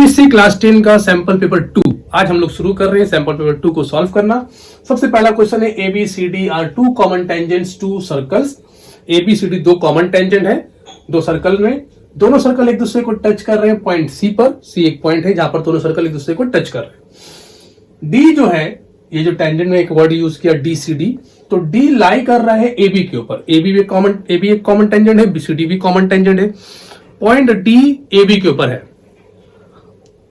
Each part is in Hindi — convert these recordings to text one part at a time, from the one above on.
यूपीएससी क्लास 10 का सैंपल पेपर 2 आज हम लोग शुरू कर रहे हैं सैंपल पेपर 2 को सॉल्व करना। सबसे पहला क्वेश्चन है A B C D are two common tangents to circles. A B C D दो कॉमन टेंजेंट है दो सर्कल में, दोनों सर्कल एक दूसरे को टच कर रहे हैं पॉइंट सी पर। सी एक पॉइंट है जहां पर दोनों सर्कल एक दूसरे को टच कर रहे हैं। डी जो है, ये जो टेंजेंट में एक वर्ड यूज किया डी सी डी, तो डी लाई कर रहा है ए बी के ऊपर। ए बी एक कॉमन टेंजेंट है, बी सी डी भी कॉमन टेंजेंट है। पॉइंट डी ए बी के ऊपर है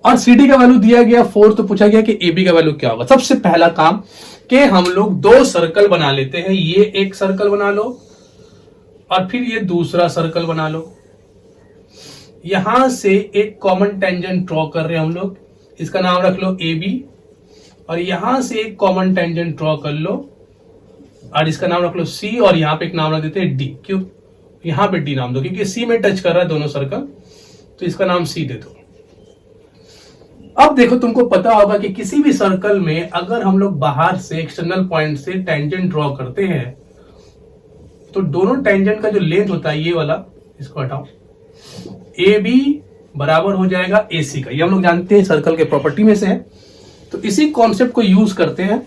और CD का वैल्यू दिया गया 4, तो पूछा गया कि AB का वैल्यू क्या होगा। सबसे पहला काम कि हम लोग दो सर्कल बना लेते हैं। ये एक सर्कल बना लो और फिर ये दूसरा सर्कल बना लो। यहां से एक कॉमन टेंजेंट ड्रॉ कर रहे हैं हम लोग, इसका नाम रख लो AB, और यहां से एक कॉमन टेंजेंट ड्रॉ कर लो और इसका नाम रख लो C, और यहां पे एक नाम रख देते हैं D। क्यों यहां पे D नाम दो? क्योंकि C में टच कर रहा है दोनों सर्कल, तो इसका नाम C दे दो। अब देखो, तुमको पता होगा कि किसी भी सर्कल में अगर हम लोग बाहर से एक्सटर्नल पॉइंट से टेंजेंट ड्रॉ करते हैं तो दोनों टेंजेंट का जो लेंथ होता है, ये वाला, इसको हटाओ, ए बी बराबर हो जाएगा ए सी का। ये हम लोग जानते हैं सर्कल के प्रॉपर्टी में से है, तो इसी कॉन्सेप्ट को यूज करते हैं।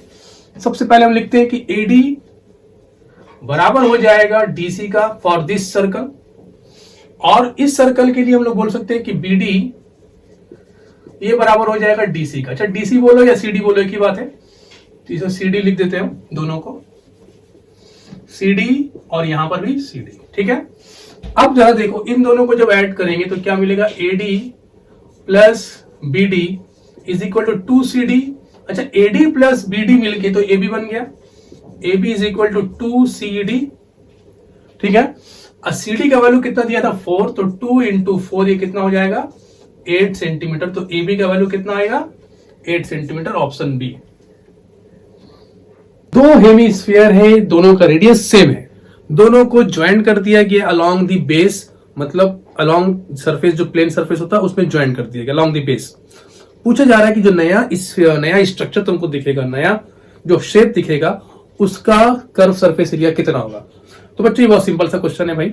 सबसे पहले हम लिखते हैं कि ए डी बराबर हो जाएगा डी सी का फॉर दिस सर्कल, और इस सर्कल के लिए हम लोग बोल सकते हैं कि बी डी ये बराबर हो जाएगा डीसी का। अच्छा, डीसी बोलो या सीडी बोलो, एक ही बात है, तो इसे सीडी लिख देते हैं हम दोनों को, सीडी और यहां पर भी सीडी। ठीक है, अब जरा देखो, इन दोनों को जब ऐड करेंगे तो क्या मिलेगा? AD plus BD is equal to 2CD। अच्छा, एडी प्लस बीडी मिलके तो एबी बन गया। AB is equal to 2CD। ठीक है, और सीडी का वैल्यू कितना दिया था? 4, तो 2 इंटू 4 ये कितना हो जाएगा? 8 सेंटीमीटर। तो AB का वैल्यू कितना आएगा? 8 सेंटीमीटर, ऑप्शन बी। दो हेमिस्फीयर है, दोनों का रेडियस सेम है, दोनों को ज्वाइन कर दिया गया अलोंग द बेस, मतलब अलोंग सरफेस, जो प्लेन सरफेस होता है उसमें ज्वाइन कर दिया गया अलोंग द बेस। पूछा जा रहा है कि जो नया स्ट्रक्चर तुमको दिखेगा, नया जो शेप दिखेगा, उसका कर्व सरफेस एरिया कितना होगा। तो बच्चों, ये बहुत सिंपल सा क्वेश्चन है भाई,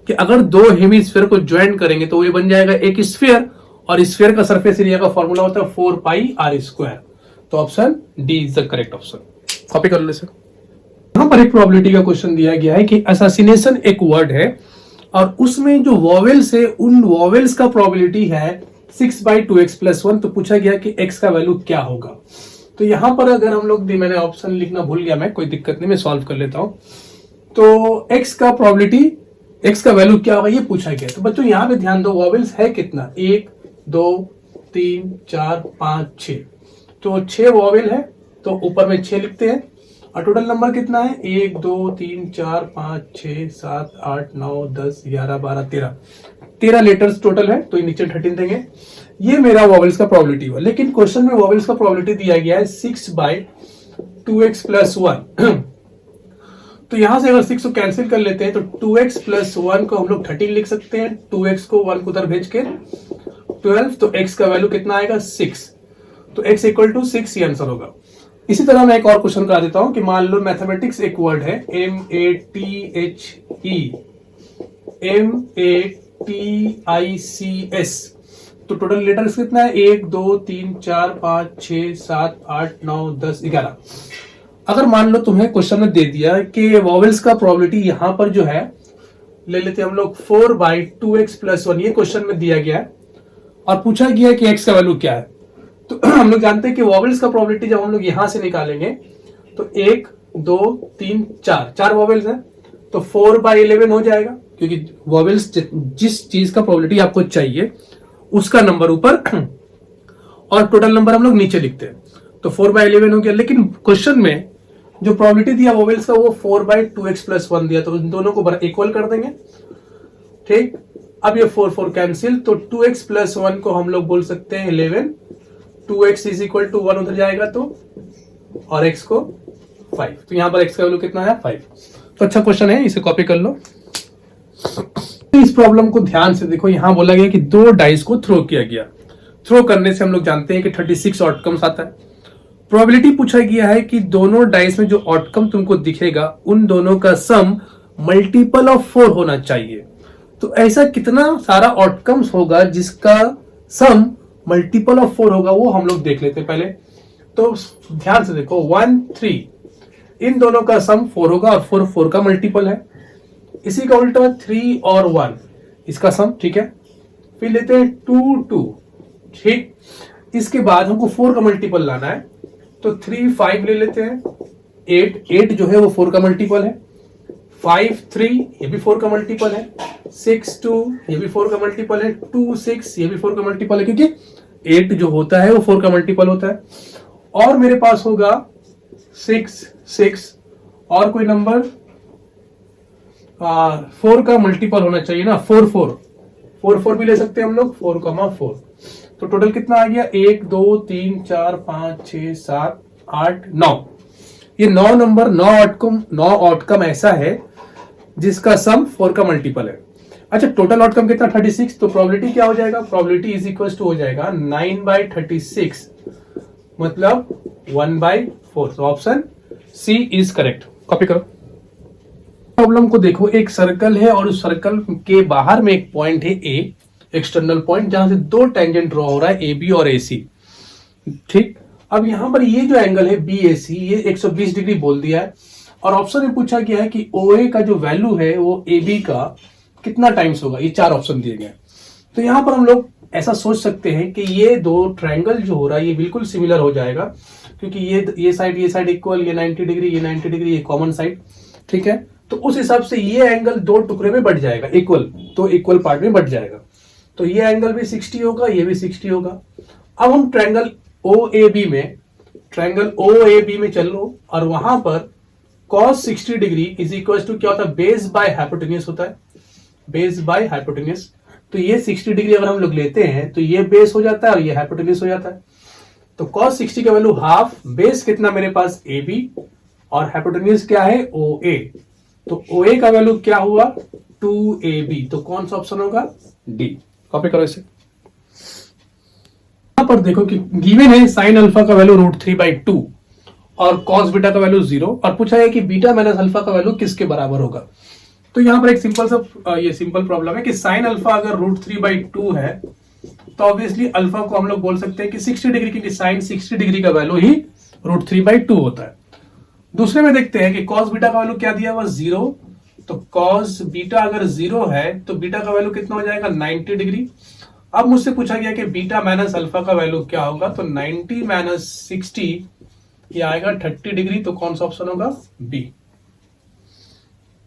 कि अगर दो हेमिस्फीयर को ज्वाइन करेंगे तो ये बन जाएगा एक स्फीयर, और स्फीयर का सरफेस एरिया का फॉर्मूला होता है 4 पाई आर स्क्वायर। तो option D is the correct option. Copy कर लो सर। यहां पर एक प्रोबेबिलिटी का क्वेश्चन दिया गया है कि असैसिनेशन एक वर्ड है और उसमें जो वॉवेल्स है, उन वॉवेल्स का प्रोबेबिलिटी है 6/2x+1। तो पूछा गया कि x का वैल्यू क्या होगा। तो यहां पर अगर हम लोग, मैंने ऑप्शन लिखना भूल गया, मैं, कोई दिक्कत नहीं, मैं सॉल्व कर लेता हूं। तो x का प्रोबेबिलिटी, x का वैल्यू क्या होगा, ये पूछा गया। तो बच्चों यहां पे ध्यान दो, वॉवेल्स है कितना? 1 2 3 4 5 6, तो 6 वॉवेल है, तो ऊपर में 6 लिखते हैं। और टोटल नंबर कितना है? 1 2 3 4 5 6 7 8 9 10 11 12 13 लेटर्स टोटल है, तो नीचे 13 देंगे। ये मेरा वॉवेल्स का प्रोबेबिलिटी हुआ। लेकिन क्वेश्चन में वॉवेल्स का प्रोबेबिलिटी दिया गया है 6/2x+1। तो यहां से अगर 6 को कैंसिल कर लेते हैं तो 2x+1 को हम लोग 13 लिख सकते हैं, 2x को 1 को उधर भेज के 12, तो x का वैल्यू कितना आएगा? 6। तो x इक्वल टू 6 ये आंसर होगा। इसी तरह मैं एक और क्वेश्चन करा देता हूं कि मान लो मैथमेटिक्स एक वर्ड है MATHE, तो टोटल लेटर्स कितना है? 1 2 3 4 5 6 7 8 9 10 11। अगर मान लो तुम्हें क्वेश्चन में दे दिया कि वॉवेल्स का प्रोबेबिलिटी यहां पर जो है, ले लेते हैं हम लोग 4/2x+1, ये क्वेश्चन में दिया गया है और पूछा गया कि x का वैल्यू क्या है। तो हम लोग जानते हैं कि वॉवेल्स का प्रोबेबिलिटी जब हम लोग यहां से निकालेंगे तो 1 2 3 4 वॉवेल्स है, तो 4/11 हो जाएगा, क्योंकि वॉवेल्स जिस चीज का प्रोबेबिलिटी आपको चाहिए उसका नंबर ऊपर और टोटल नंबर हम लोग नीचे लिखते हैं, तो 4/11 हो गया। लेकिन क्वेश्चन में जो प्रोबेबिलिटी दिया वॉवेल्स का, वो 4/2x+1 दिया, तो इन दोनों को इक्वल कर देंगे। ठीक, अब ये 4 कैंसिल, तो 2x+1 को हम लोग बोल सकते हैं 11, 2x इज इक्वल टू 1 उधर जाएगा तो, और x को 5, तो यहां पर x का वैल्यू कितना है? 5। तो अच्छा क्वेश्चन है, इसे कॉपी कर लो। इस प्रॉब्लम को ध्यान से देखो, यहां बोला गया कि 2 डाइस को थ्रो किया गया। थ्रो करने से हम लोग जानते हैं कि 36 आउटकम्स आता है। प्रोबेबिलिटी पूछा गया है कि दोनों डाइस में जो आउटकम तुमको दिखेगा उन दोनों का सम मल्टीपल ऑफ 4 होना चाहिए। तो ऐसा कितना सारा आउटकम्स होगा जिसका सम मल्टीपल ऑफ 4 होगा वो हम लोग देख लेते हैं पहले। तो ध्यान से देखो 1 3, इन दोनों का सम 4 होगा और 4 4 का मल्टीपल है। इसी का उल्टा 3 और 1 इसका सम, ठीक है। फिर लेते हैं 2 2, ठीक। इसके बाद हमको 4 का मल्टीपल लाना है, तो 3 5 ले लेते हैं, 8 8 जो है वो 4 का मल्टीपल है, 5 3 ये भी 4 का मल्टीपल है, 6 2 ये भी 4 का मल्टीपल है, 2 6 ये भी 4 का मल्टीपल है, क्योंकि 8 जो होता है वो 4 का मल्टीपल होता है। और मेरे पास होगा 6 6 और कोई नंबर 4 का मल्टीपल होना चाहिए ना, 4 4 4 4 भी ले सकते हैं हम लोग, 4 4। तो टोटल कितना आ गया, 1 2 3 4 5 6 7 8 9। ये 9 नंबर 9 आउटकम ऐसा है जिसका सम 4 का मल्टीपल है। अच्छा, टोटल आउटकम कितना, 36। तो प्रोबेबिलिटी क्या हो जाएगा, प्रोबेबिलिटी इज इक्वल टू हो जाएगा 9/36, मतलब 1/4। तो option C is correct. Copy करो। प्रॉब्लम को देखो, एक सर्कल है और उस सर्कल के बाहर में एक पॉइंट है ए, एक्सटर्नल पॉइंट, जहां से दो टेंजेंट ड्रॉ हो रहा है ए बी और ए सी, ठीक। अब यहां पर ये जो एंगल है बी ए सी, ये 120 डिग्री बोल दिया है और ऑप्शन में पूछा गया है कि ओ ए का जो वैल्यू है वो ए बी का कितना टाइम्स होगा। ये 4 ऑप्शन दिए गए। तो यहां पर हम लोग ऐसा सोच सकते हैं कि ये दो ट्रायंगल जो हो रहा है ये बिल्कुल सिमिलर हो जाएगा, क्योंकि ये साइड इक्वल, ये 90 डिग्री, ये 90 डिग्री, ये कॉमन साइड, ठीक है। तो उस हिसाब से ये एंगल दो टुकड़े में बढ़ जाएगा, इक्वल, तो इक्वल पार्ट में बढ़ जाएगा। तो ये एंगल भी 60 होगा, ये भी 60 होगा। अब हम ट्रायंगल ओ ए बी में चलो और वहां पर cos 60 degree is equal to क्या होता है, बेस बाय हाइपोटेन्यूज होता है, बेस बाय हाइपोटेन्यूज। तो ये 60 डिग्री अगर हम लोग लेते हैं तो ये बेस हो जाता है और ये हाइपोटेन्यूज हो जाता है। तो cos 60 का वैल्यू हाफ, बेस कितना मेरे पास ए बी और हाइपोटेन्यूज क्या है ओ ए। तो ओ ए का वैल्यू क्या हुआ 2ab। तो कौन सा ऑप्शन होगा, डी। कॉपी करो इसे। यहां पर देखो कि गिवन है साइन अल्फा का वैल्यू √3/2 और कॉस बीटा का वैल्यू 0 और पूछा है कि बीटा माइनस अल्फा का वैल्यू किसके बराबर होगा। तो यहां पर एक सिंपल प्रॉब्लम है कि साइन अल्फा अगर √3/2 है तो ऑब्वियसली अल्फा को हम लोग बोल सकते हैं कि 60 डिग्री, क्योंकि साइन 60 डिग्री का वैल्यू ही √3/2 होता है। दूसरे में देखते हैं कि कॉस बीटा का वैल्यू क्या दिया हुआ 0। तो कॉस बीटा अगर 0 है तो बीटा का वैल्यू कितना हो जाएगा 90 डिग्री। अब मुझसे पूछा गया कि बीटा माइनस अल्फा का वैल्यू क्या होगा, तो 90 माइनस 60 ये आएगा 30 डिग्री। तो कौन सा ऑप्शन होगा, बी।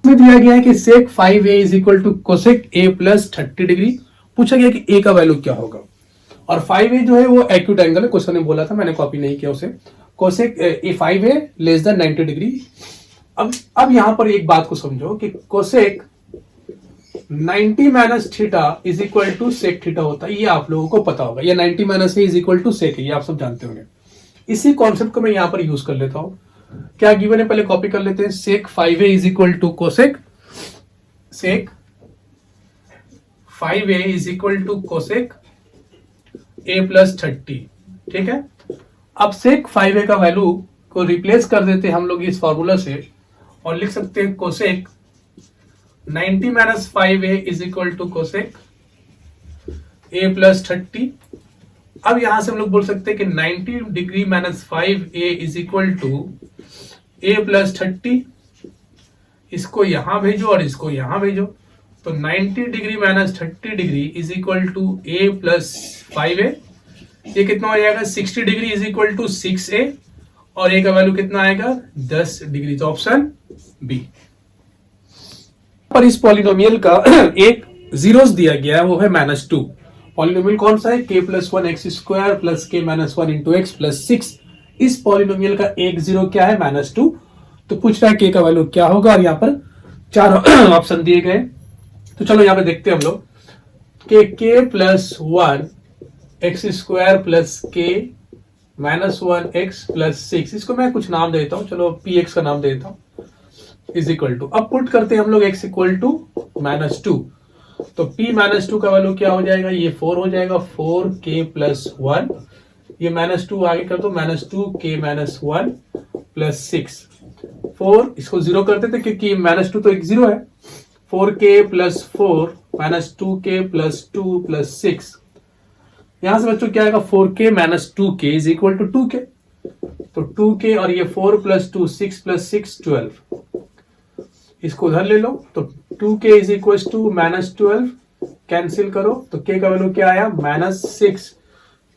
इसमें दिया गया है कि sec 5a is equal to cosec a plus 30 degree. पूछा गया कि a का वैल्यू क्या होगा और 5a जो है वो एक्यूट एंगल है, क्वेश्चन ने बोला था, मैंने कॉपी नहीं किया उसे। Cosec 5a less than 90 degree. अब यहां पर एक बात को समझो कि cosec 90 minus theta is equal to sec theta होता है, ये आप लोगों को पता होगा। ये 90 minus A is equal to sec, ये आप सब जानते होंगे। इसी कॉन्सेप्ट को मैं यहां पर यूज कर लेता हूं। क्या गिवन है, पहले कॉपी कर लेते हैं। Sec 5a is equal to cosec, sec 5a is equal to cosec a plus 30, ठीक है। अब सेक 5a का वैल्यू को रिप्लेस कर देते हैं हम लोग इस फॉर्मूला से और लिख सकते हैं cosec 90 minus 5a is equal to cosec a plus 30। अब यहां से हम लोग बोल सकते हैं कि 90 degree minus 5a is equal to a plus 30। इसको यहां भेजो और इसको यहां भेजो, तो 90 degree minus 30 degree is equal to a plus 5a। ये कितना हो जाएगा 60 degree is equal to 6a और a का वैल्यू कितना आएगा 10 डिग्री। तो ऑप्शन बी। पर इस पॉलिनोमियल का एक जीरोस दिया गया है, वो है -2। पॉलिनोमियल कौन सा है, k plus 1 x square plus k minus 1 into x plus 6। इस पॉलिनोमियल का एक जीरो क्या है -2। तो पूछ रहा है k का वैल्यू क्या होगा और यहाँ पर 4 ऑप्शन दिए गए। तो चलो यहाँ पे देखते हैं हम लोग कि k plus 1 x square plus k minus 1 x plus 6, इसको मैं कुछ नाम देता हूं, चलो px का नाम देता हूं, इज इक्वल टू, अब पुट करते हैं हम लोग x इक्वल टू -2। तो p -2 का वैल्यू क्या हो जाएगा, ये 4 हो जाएगा, 4k प्लस 1, ये -2 आगे कर दो, -2k माइनस 1 प्लस 6। 4 इसको 0 करते थे क्योंकि -2 तो एक 0 है। 4k plus 4 -2k plus 2 plus 6, यहां से बच्चों क्या आएगा 4k minus 2k is equal to 2k। तो 2k और ये 4 प्लस 2 6 प्लस 6 12, इसको उधर ले लो तो 2k is equal to minus 12, cancel करो तो k का वैल्यू क्या आया -6।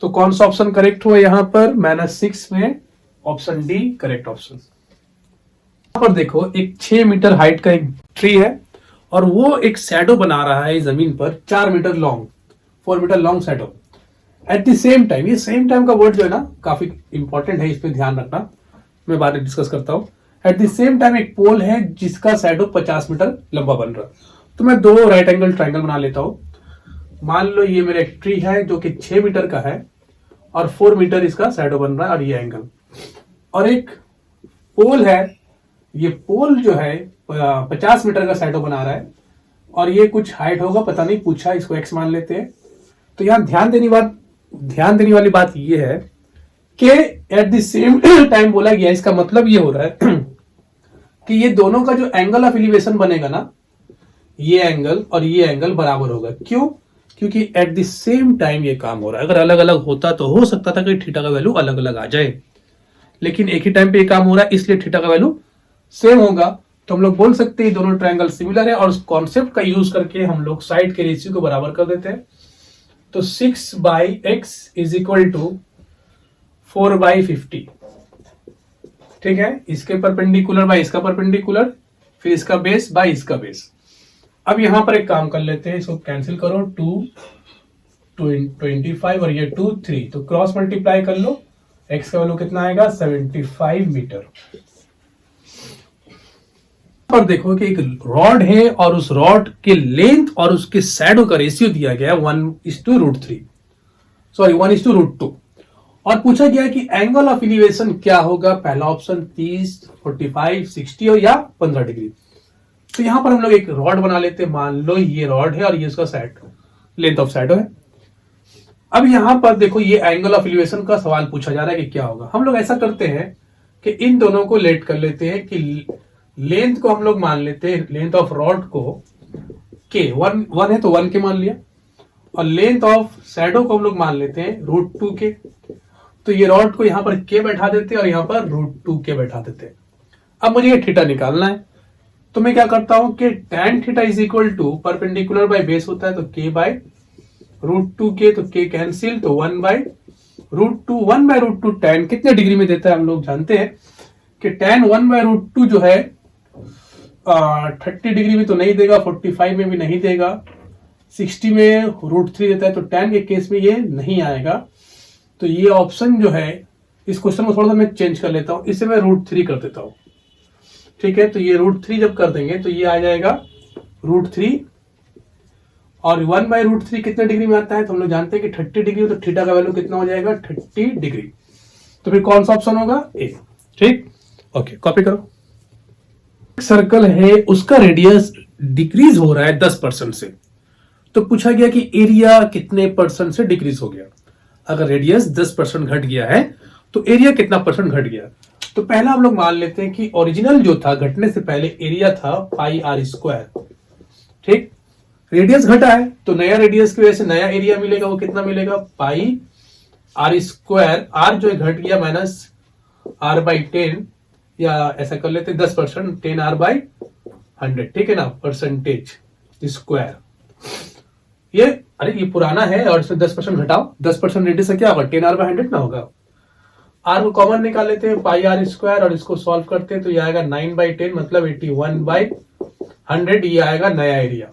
तो कौन सा ऑप्शन करेक्ट हुआ यहां पर -6 में? Option D correct option. यहां पर देखो एक 6 मीटर हाइट का एक ट्री है और वो एक शैडो बना रहा है जमीन पर 4 metre long, 4 metre long shadow. At the same time, ये सेम टाइम का वर्ड जो है ना काफी इंपॉर्टेंट है, इस पे ध्यान रखना, मैं बाद में डिस्कस करता हूं। एट द सेम टाइम एक पोल है जिसका शैडो 50 मीटर लंबा बन रहा है। तो मैं दो राइट एंगल ट्राइंगल बना लेता हूं। मान लो ये मेरा एक ट्री है जो कि 6 मीटर का है और 4 मीटर इसका शैडो बन रहा है और ये एंगल, और एक पोल है, ये पोल जो है 50 मीटर का शैडो बना रहा है और ये कुछ हाइट होगा, पता नहीं, पूछा, इसको एक्स मान लेते हैं। तो यहां ध्यान देने वाली बात ये है कि एट द सेम टाइम बोला गया, इसका मतलब ये हो रहा है कि ये दोनों का जो एंगल ऑफ एलिवेशन बनेगा ना, ये एंगल और ये एंगल बराबर होगा। क्यों? क्योंकि एट द सेम टाइम ये काम हो रहा है। अगर अलग अलग होता तो हो सकता था कि थीटा का वैल्यू अलग अलग आ जाए, लेकिन एक ही टाइम पे ये काम हो रहा है इसलिए थीटा का वैल्यू सेम होगा। तो हम लोग बोल सकते हैं दोनों ट्रायंगल सिमिलर है और उस कॉन्सेप्ट का यूज करके हम लोग साइड के रेशियो को बराबर कर देते हैं। तो 6/x इज इक्वल टू 4/50, ठीक है, इसके परपेंडिकुलर बाय इसका परपेंडिकुलर, फिर इसका बेस बाय इसका बेस। अब यहां पर एक काम कर लेते हैं, इसको कैंसिल करो, 2 25 और ये 2 3, तो क्रॉस मल्टीप्लाई कर लो, x का वैल्यू कितना आएगा 75 मीटर। पर देखो कि एक रॉड है और उस रॉड के लेंथ और उसके शैडो का रेशियो दिया गया 1:√3, सॉरी 1:√2, और पूछा गया कि एंगल ऑफ एलिवेशन क्या होगा। पहला ऑप्शन 30, 45, 60 या 15 डिग्री। तो यहां पर हम लोग एक रॉड बना लेते हैं। मान लो ये रॉड है और ये उसका शैडो, लेंथ ऑफ शैडो है। अब यहां पर देखो ये एंगल ऑफ एलिवेशन का सवाल पूछा जा रहा है कि क्या होगा। हम लोग ऐसा करते हैं कि इन दोनों को लेट कर लेते हैं कि लेंथ को हम लोग मान लेते हैं, लेंथ ऑफ रॉड को के 1 है तो 1 के मान लिया, और लेंथ ऑफ शैडो को हम लोग मान लेते हैं √2 के। तो ये रॉड को यहां पर के बैठा देते हैं और यहां पर √2 के बैठा देते हैं। अब मुझे ये थीटा निकालना है, तो मैं क्या करता हूं कि tan theta is equal to perpendicular by base होता है तो k/√2 के, तो k कैंसिल, तो 1/√2, 1/√2 tan कितने डिग्री में देता है हम लोग जानते हैं कि tan 1/√2 जो है 30 डिग्री में तो नहीं देगा, 45 में भी नहीं देगा, 60 में √3 देता है, तो tan के केस में ये नहीं आएगा। तो ये ऑप्शन जो है, इस क्वेश्चन को थोड़ा सा मैं चेंज कर लेता हूं, इसे मैं √3 कर देता हूं, ठीक है। तो ये √3 जब कर देंगे तो ये आ जाएगा √3, और 1/√3 कितने डिग्री में आता है तो हम लोग जानते हैं कि 30 डिग्री, तो थीटा का वैल्यू कितना हो जाएगा 30 डिग्री। तो फिर कौन सा ऑप्शन होगा? ए, ठीक, ओके, कॉपी करो। सर्कल है, उसका रेडियस डिक्रीज हो रहा है 10% से, तो पूछा गया कि एरिया कितने परसेंट से डिक्रीज हो गया। अगर रेडियस 10% घट गया है तो एरिया कितना परसेंट घट गया। तो पहला हम लोग मान लेते हैं कि ओरिजिनल जो था घटने से पहले एरिया था πr², ठीक, रेडियस घटा है तो नया रेडियस की वजह से नया एरिया मिलेगा, वो कितना मिलेगा πr², r जो घट गया -r/10, या ऐसा कर लेते 10%, 10r/100, ठीक है ना, परसेंटेज स्क्वायर। ये पुराना है और इसमें 10% घटाओ, 10% रेडियस से क्या होगा 10r/100 ना होगा। r को कॉमन निकाल लेते हैं πr² और इसको सॉल्व करते हैं तो ये आएगा 9/10, मतलब 81/100, ये आएगा नया एरिया।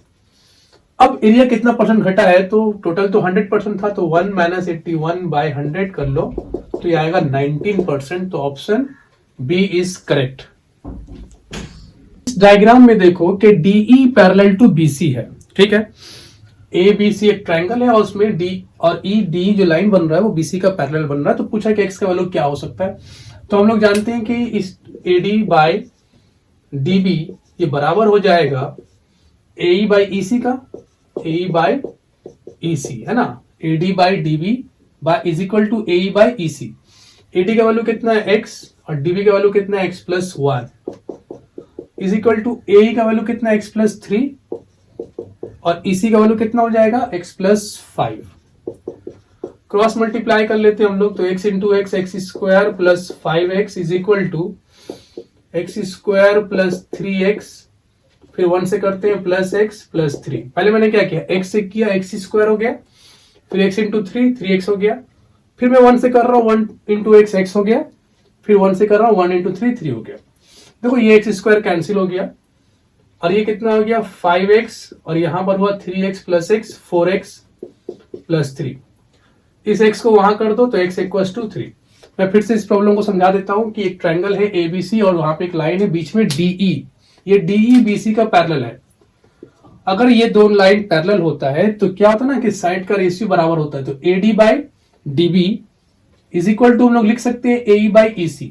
अब एरिया कितना परसेंट घटा है, तो टोटल तो 100% था, तो 1 - 81/100 कर लो तो ये आएगा 19%। तो ऑप्शन बी इज करेक्ट। इस डायग्राम में देखो कि DE पैरेलल टू BC है, ठीक है, ABC एक ट्रायंगल है और उसमें D और ED जो लाइन बन रहा है वो BC का पैरेलल बन रहा है। तो पूछा कि x का वैल्यू क्या हो सकता है, तो हम लोग जानते हैं कि इस AD/DB ये बराबर हो जाएगा AE/EC का, AE/EC है ना, AD/DB is equal to AE/EC। AD का वैल्यू कितना है x और DB का वैल्यू कितना है x+1 is equal to AE का वैल्यू कितना है x+3 और EC का वैल्यू कितना हो जाएगा x+5। क्रॉस मल्टीप्लाई कर लेते हैं हम लोग, तो x into x x square plus 5x is equal to x square plus 3x, फिर 1 से करते हैं प्लस x प्लस 3। पहले मैंने क्या किया, x से किया एक्स स्क्वायर हो गया, फिर x इंटू 3x हो गया, फिर मैं 1 से कर रहा हूँ 1 इंटू एक्स हो गया, फिर 1 से कर रहा हूँ 1 इंटू 3 हो गया। देखो ये एक्स स्क्वायर कैंसिल हो गया और ये कितना हो गया 5x और यहां पर हुआ 3x plus x 4x plus 3। इस x को वहां कर दो तो x इक्वल टू 3। मैं फिर से इस प्रॉब्लम को समझा देता हूं कि एक ट्रायंगल है ABC और वहां पे एक लाइन है बीच में DE। ये DE BC का पैरेलल है। अगर ये दोनों लाइन पैरेलल होता है तो क्या होता है ना कि साइड का रेशियो बराबर होता है, तो AD by DB is equal to हम लोग लिख सकते हैं AE बाई EC।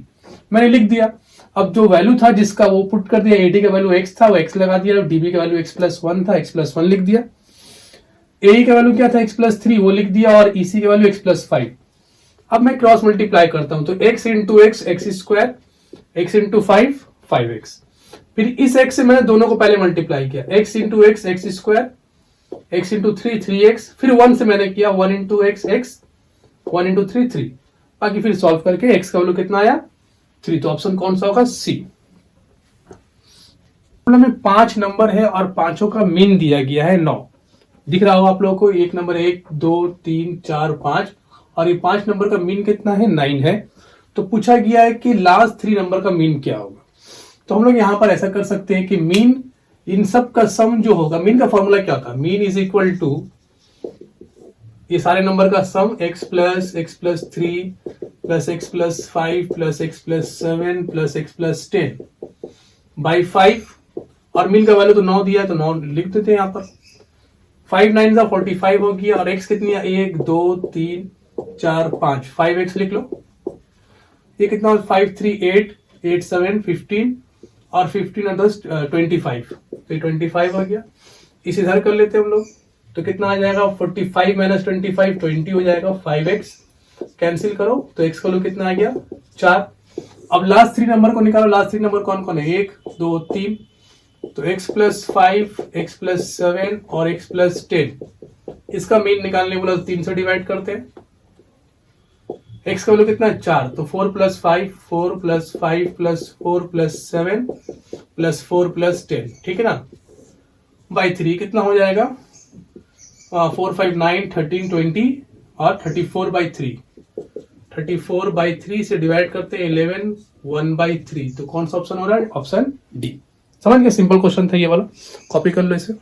मैंने लिख दिया। अब जो वैल्यू था जिसका वो पुट कर दिया, AD का वैल्यू x था वो x लगा दिया, DB का वैल्यू x प्लस 1 था x प्लस 1 लिख दिया, AE का वैल्यू क्या था x प्लस 3 वो लिख दिया और EC का वैल्यू x प्लस 5। अब मैं क्रॉस मल्टीप्लाई करता हूं तो x into x x square, x into 5x, फिर इस x से मैंने दोनों को पहले मल्टीप्लाई किया, x into x x square, x into 3x, फिर 1 से मैंने किया 1 इंटू एक्स 1 इंटू 3 बाकी फिर सॉल्व करके x का वैल्यू कितना आया 3। तो ऑप्शन कौन सा होगा सी। प्रॉब्लम में 5 नंबर है और पांचों का मीन दिया गया है 9। दिख रहा होगा आप लोगों को, एक नंबर 1 2 3 4 5 और ये 5 नंबर का मीन कितना है 9 है। तो पूछा गया है कि लास्ट 3 नंबर का मीन क्या होगा। तो हम लोग यहां पर ऐसा कर सकते हैं कि मीन इन सब का सम जो होगा, मीन का फॉर्मूला क्या होता है, मीन इज इक्वल टू ये सारे नंबर का सम x plus 3 plus x plus 5 plus x plus 7 plus x plus 10 by 5 और मीन का वैल्यू तो 9 दिया है तो 9 लिख देते हैं यहाँ पर। 5 9 का 45 हो गया और x कितनी है 1 2 3 4 5 5x लिख लो। ये कितना 5 3 8 8 7 15 और 15 और 10 25, तो 25 हो गया। इसे इधर कर लेते हैं हम लोग तो कितना आ जाएगा 45 माइनस 25 20 हो जाएगा, 5x कैंसिल करो तो x का वैल्यू कितना आ गया 4। अब लास्ट 3 नंबर को निकालो, लास्ट 3 नंबर कौन कौन है 1 2 3, तो x प्लस 5 x प्लस 7 और x प्लस 10। इसका मीन निकालने बोला तो 3 से डिवाइड करते हैं, x का वैल्यू कितना है 4, तो 4 plus 5 4 plus 5 plus 4 plus 7 plus 4 plus 10, ठीक है ना, बाई 3 कितना हो जाएगा 4 5 9 13 20 और 34 बाई 3, 34 बाई 3 से डिवाइड करते हैं 11 1 बाई 3। तो कौन सा ऑप्शन हो रहा है ऑप्शन डी। समझ गए, सिंपल क्वेश्चन था ये वाला, कॉपी कर लो इसे।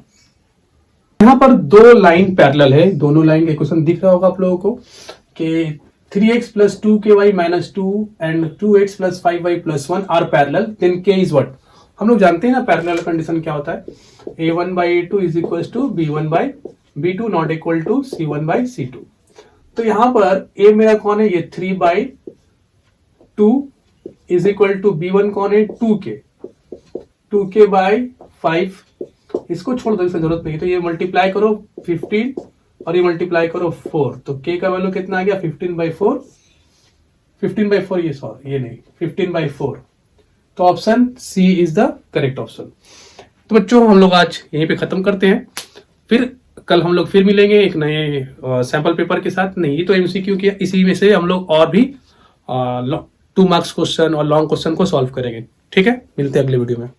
यहाँ पर 2 लाइन पैरेलल है, दोनों लाइन के क्वेश्चन दिख रहा होगा आप लोगों को कि 3x plus 2ky minus 2 and 2x plus 5y plus 1 are parallel, then k is what. हम लोग जानते हैं ना पैरेलल कंडीशन क्या होता है, a1 by a2 is equal to b1 by b2 not equal to c1 by c2। तो यहां पर a मेरा कौन है ये 3 by 2 is equal to b1 कौन है 2k बाई 5, इसको छोड़ दो, इसकी जरूरत नहीं। तो ये मल्टीप्लाई करो 15 और ये मल्टीप्लाई करो 4, तो k का वैल्यू कितना आ गया 15 बाई 4, 15 बाई 4 ये सॉरी ये नहीं 15 बाई 4। तो option C is the correct option. तो बच्चों हम लोग आज यहीं पे खत्म करते हैं, फिर कल हम लोग फिर मिलेंगे एक नए सैंपल पेपर के साथ। नहीं तो एमसीक्यू के इसी में से हम लोग और भी 2 मार्क्स क्वेश्चन और लॉन्ग क्वेश्चन को सॉल्व करेंगे। ठीक है, मिलते हैं अगले वीडियो में।